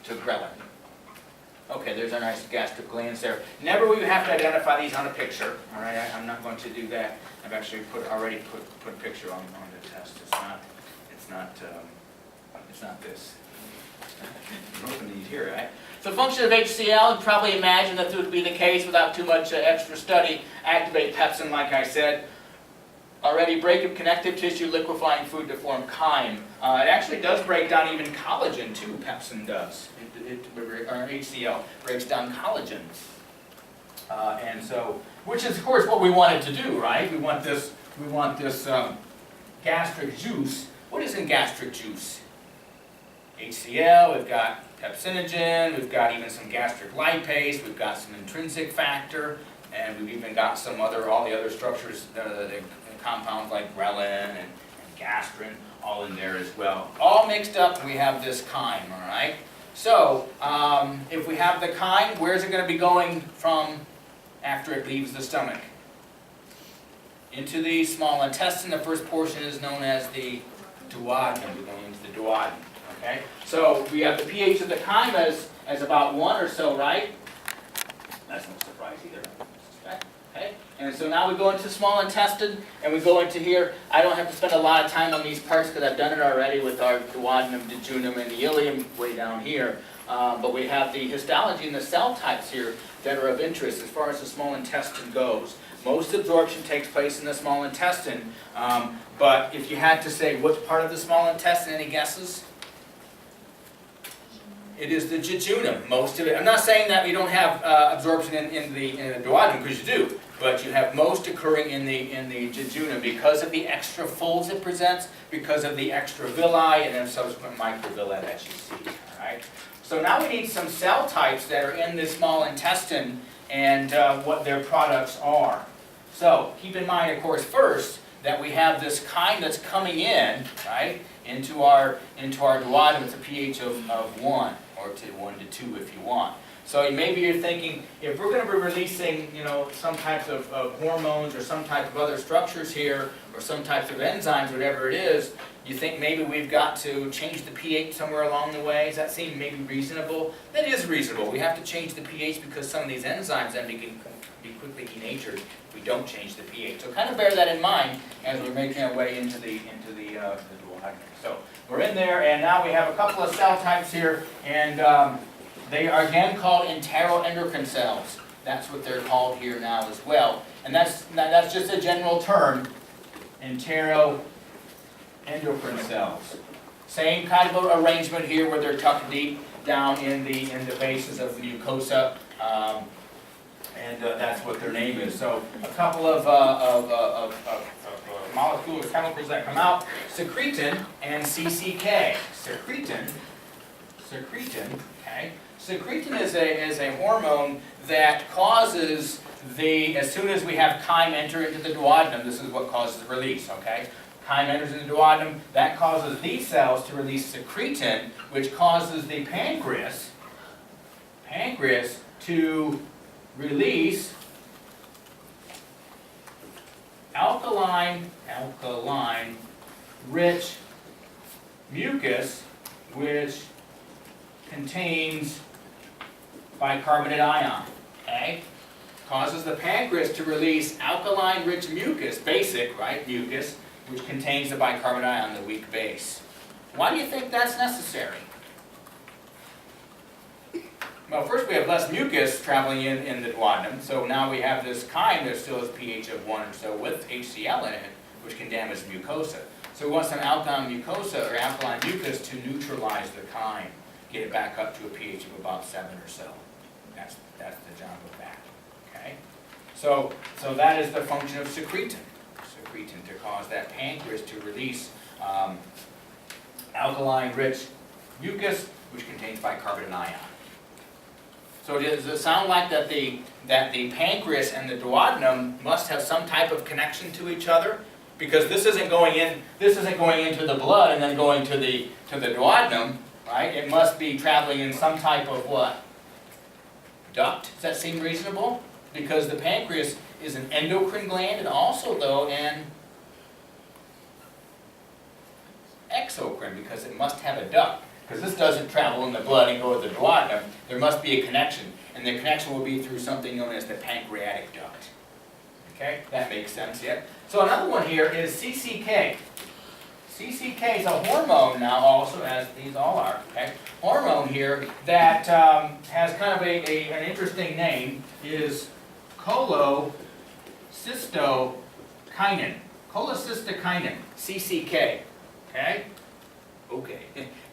to ghrelin. Okay, there's our nice gastric glands there. Never will you have to identify these on a picture. All right, I'm not going to do that. I've actually already put a picture on the test. It's not this. I'm hoping these here, right? So function of HCl, you probably imagine that this would be the case without too much extra study. Activate pepsin, like I said. Already break up connective tissue, liquefying food to form chyme. It actually does break down even collagen too, pepsin does. Or HCl breaks down collagen. And so, which is of course what we wanted to do, right? We want this gastric juice. What is in gastric juice? HCl, we've got pepsinogen, we've got even some gastric lipase, we've got some intrinsic factor, and we've even got all the other structures, the compounds like ghrelin and gastrin, all in there as well. All mixed up, we have this chyme, all right? So, if we have the chyme, where's it going to be going from after it leaves the stomach? Into the small intestine. The first portion is known as the duodenum. We're going into the duodenum. Okay? So we have the pH of the chyme as about 1 or so, right? That's no surprise either. Okay? And so now we go into the small intestine, and we go into here. I don't have to spend a lot of time on these parts because I've done it already with our duodenum, jejunum, and the ileum way down here. But we have the histology and the cell types here that are of interest as far as the small intestine goes. Most absorption takes place in the small intestine, but if you had to say which part of the small intestine, any guesses? It is the jejunum, most of it. I'm not saying that we don't have absorption in the duodenum, because you do, but you have most occurring in the jejunum because of the extra folds it presents, because of the extra villi, and then subsequent microvilli that you see. All right? So now we need some cell types that are in the small intestine and what their products are. So keep in mind, of course, first that we have this chyme that's coming in, right, into our duodenum with a pH of 1 or 1 to 2 if you want. So maybe you're thinking, if we're going to be releasing, some types of hormones or some type of other structures here, or some types of enzymes, whatever it is, you think maybe we've got to change the pH somewhere along the way? Does that seem maybe reasonable? That is reasonable. We have to change the pH because some of these enzymes then can be quickly denatured if we don't change the pH. So kind of bear that in mind as we're making our way into the duodenum. So we're in there, and now we have a couple of cell types here, and they are again called enteroendocrine cells. That's what they're called here now as well. And that's just a general term, enteroendocrine cells. Same kind of arrangement here where they're tucked deep down in the bases of the mucosa, and that's what their name is. So a couple of molecules, chemicals that come out, secretin and CCK. Secretin, okay. Secretin is a hormone that causes as soon as we have chyme enter into the duodenum, this is what causes the release, okay? Chyme enters in the duodenum, that causes these cells to release secretin, which causes the pancreas to release alkaline rich mucus, which contains bicarbonate ion, okay? Causes the pancreas to release alkaline rich mucus, basic, right, mucus, which contains the bicarbonate ion, the weak base. Why do you think that's necessary? Well, first we have less mucus traveling in the duodenum, so now we have this chyme that still has pH of 1 or so with HCl in it, which can damage the mucosa. So we want some alkaline mucosa or alkaline mucus to neutralize the chyme, get it back up to a pH of about 7 or so. That's the job of that. Okay? So that is the function of secretin. Secretin to cause that pancreas to release alkaline-rich mucus, which contains bicarbonate ion. So does it sound like that the pancreas and the duodenum must have some type of connection to each other? Because this isn't going into the blood and then going to the duodenum, right? It must be traveling in some type of what? Duct. Does that seem reasonable? Because the pancreas is an endocrine gland and also, though, an exocrine, because it must have a duct. because this doesn't travel in the blood and go to the duodenum. There must be a connection, and the connection will be through something known as the pancreatic duct. Okay, that makes sense, yeah? So another one here is CCK. CCK is a hormone now also, as these all are, okay? Hormone here that has kind of an interesting name, is cholecystokinin. Cholecystokinin, CCK, okay? Okay,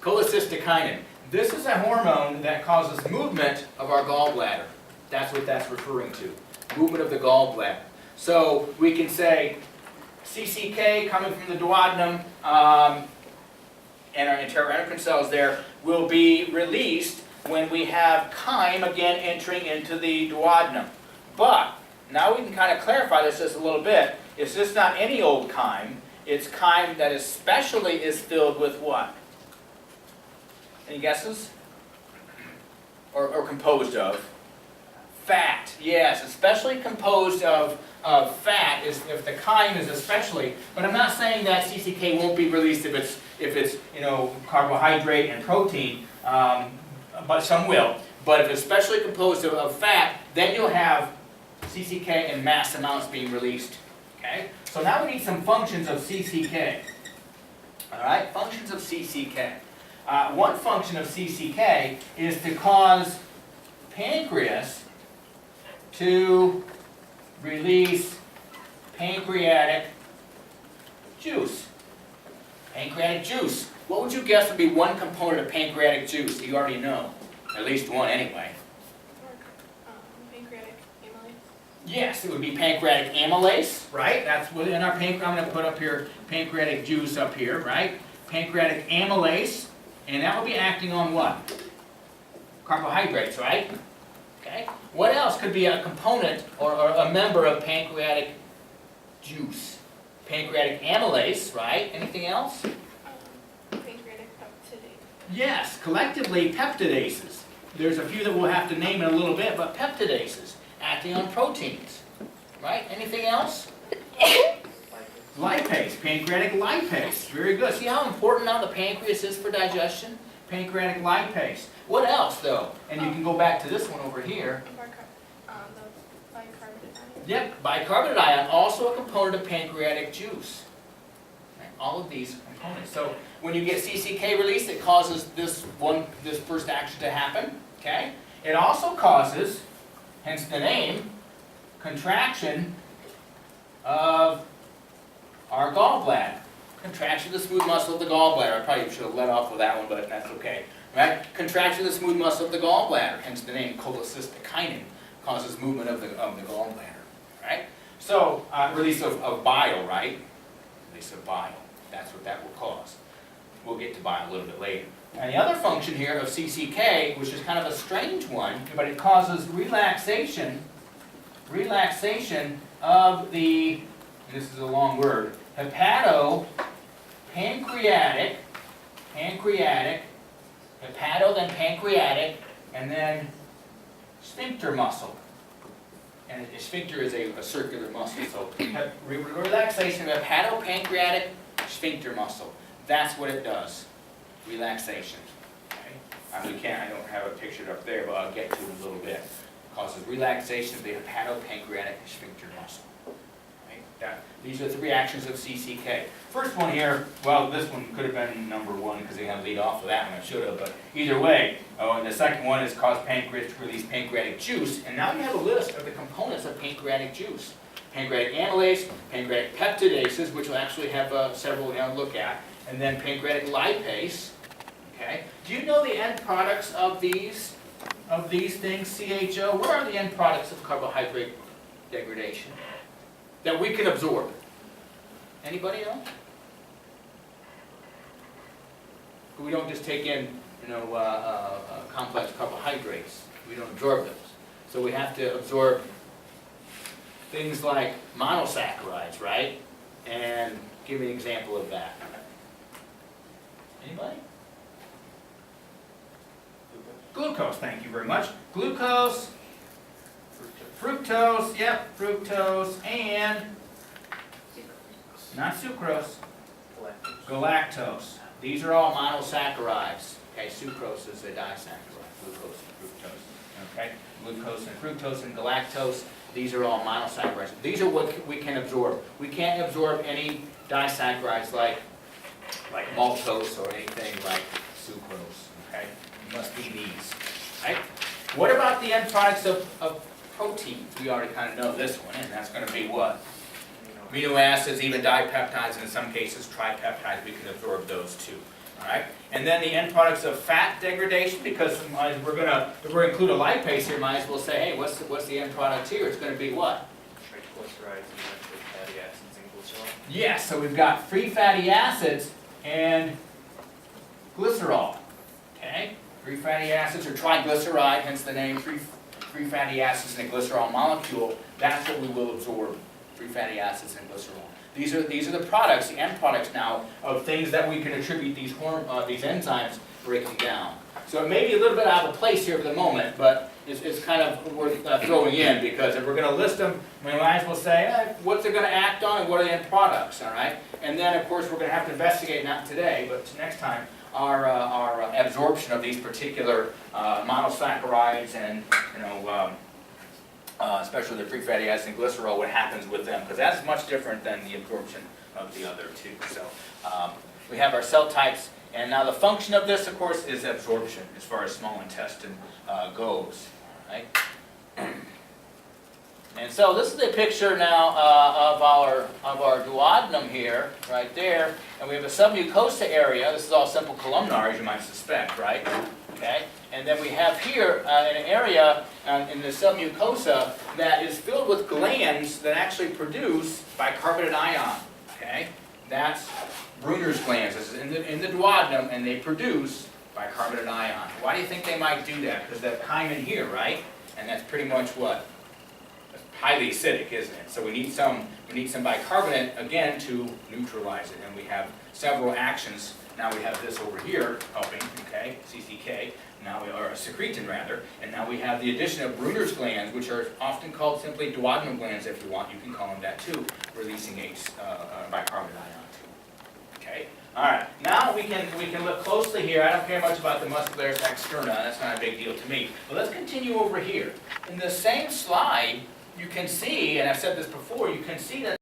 cholecystokinin. This is a hormone that causes movement of our gallbladder. That's what that's referring to, movement of the gallbladder. So we can say CCK coming from the duodenum and our enteroendocrine cells there will be released when we have chyme again entering into the duodenum. But now we can kind of clarify this just a little bit. It's just not any old chyme. It's chyme that especially is filled with what? Any guesses? Or composed of? Fat. Yes, especially composed of fat is if the chyme is especially. But I'm not saying that CCK won't be released if it's carbohydrate and protein, but some will. But if it's especially composed of fat, then you'll have CCK in mass amounts being released. Okay? So now we need some functions of CCK. All right, functions of CCK. One function of CCK is to cause pancreas to release pancreatic juice. Pancreatic juice. What would you guess would be one component of pancreatic juice? You already know. At least one anyway. Pancreatic amylase? Yes, it would be pancreatic amylase, right? That's within our pancreas. I'm going to put up here pancreatic juice up here, right? Pancreatic amylase. And that will be acting on what? Carbohydrates, right? Okay. What else could be a component or a member of pancreatic juice? Pancreatic amylase, right? Anything else? Pancreatic peptidase. Yes, collectively peptidases. There's a few that we'll have to name in a little bit, but peptidases acting on proteins, right? Anything else? Lipase, pancreatic lipase. Very good. See how important now the pancreas is for digestion? Pancreatic lipase. What else, though? And you can go back to this one over here. The bicarbonate ion. Yep, bicarbonate ion, also a component of pancreatic juice. Okay, all of these components. So when you get CCK released, it causes this first action to happen. Okay? It also causes, hence the name, contraction of our gallbladder. Contraction of the smooth muscle of the gallbladder. I probably should have let off with that one, but that's okay. Right? Contraction of the smooth muscle of the gallbladder, hence the name cholecystokinin, causes movement of the gallbladder. Right? So, release of bile, right? Release of bile. That's what that will cause. We'll get to bile a little bit later. And the other function here of CCK, which is kind of a strange one, but it causes relaxation of the, and this is a long word, hepatopancreatic, hepato, then pancreatic, and then sphincter muscle. And a sphincter is a circular muscle, so relaxation of hepatopancreatic sphincter muscle. That's what it does. Relaxation. Okay? I don't have it pictured up there, but I'll get to it in a little bit. It causes relaxation of the hepatopancreatic sphincter muscle. These are the reactions of CCK. First one here, well, this one could have been number one because they had to lead off with that one. I should have, but either way. And the second one is cause pancreas to release pancreatic juice. And now you have a list of the components of pancreatic juice. Pancreatic amylase, pancreatic peptidases, which we'll actually have several to look at, and then pancreatic lipase. Okay. Do you know the end products of these things, CHO? What are the end products of carbohydrate degradation that we can absorb? Anybody know? We don't just take in, complex carbohydrates. We don't absorb those. So we have to absorb things like monosaccharides, right? And give me an example of that. Anybody? Glucose, thank you very much. Glucose, fructose, yep, fructose, and not sucrose, galactose. These are all monosaccharides. Okay, sucrose is a disaccharide, glucose and fructose. Okay, glucose and fructose and galactose, these are all monosaccharides. These are what we can absorb. We can't absorb any disaccharides like maltose or anything like sucrose. Okay, it must be these. Right? What about the end products of proteins? We already kind of know this one, and that's going to be what? Amino acids, even dipeptides, and in some cases tripeptides, we can absorb those too. All right? And then the end products of fat degradation, because if we're going to include a lipase here, might as well say, hey, what's the end product here? It's going to be what? Triglycerides and free fatty acids and glycerol. Yes, so we've got free fatty acids and glycerol. Okay? Free fatty acids or triglyceride, hence the name, free fatty acids in a glycerol molecule. That's what we will absorb. Free fatty acids and glycerol. These are the products, the end products now, of things that we can attribute these enzymes breaking down. So it may be a little bit out of place here for the moment, but it's kind of worth throwing in, because if we're going to list them, we might as well say, what's it going to act on and what are the end products, all right? And then, of course, we're going to have to investigate, not today, but next time, our absorption of these particular monosaccharides and, especially the free fatty acids and glycerol, what happens with them, because that's much different than the absorption of the other two. So we have our cell types, and now the function of this, of course, is absorption as far as small intestine goes. Right? And so this is a picture now of our duodenum here, right there, and we have a submucosa area. This is all simple columnar, as you might suspect, right? Okay. And then we have here an area in the submucosa that is filled with glands that actually produce bicarbonate ion. Okay, that's Brunner's glands. This is in the duodenum, and they produce bicarbonate ion. Why do you think they might do that? Because that chymin here, right? And that's pretty much what? That's highly acidic, isn't it? So we need some bicarbonate again to neutralize it, and we have several actions. Now we have this over here helping. Okay, CCK. Now we are a secretin rather, and now we have the addition of Brunner's glands, which are often called simply duodenal glands if you want. You can call them that too, releasing bicarbonate ion too. Okay. All right. Now we can look closely here. I don't care much about the muscularis externa. That's not a big deal to me. But let's continue over here. In the same slide, you can see, and I've said this before, you can see that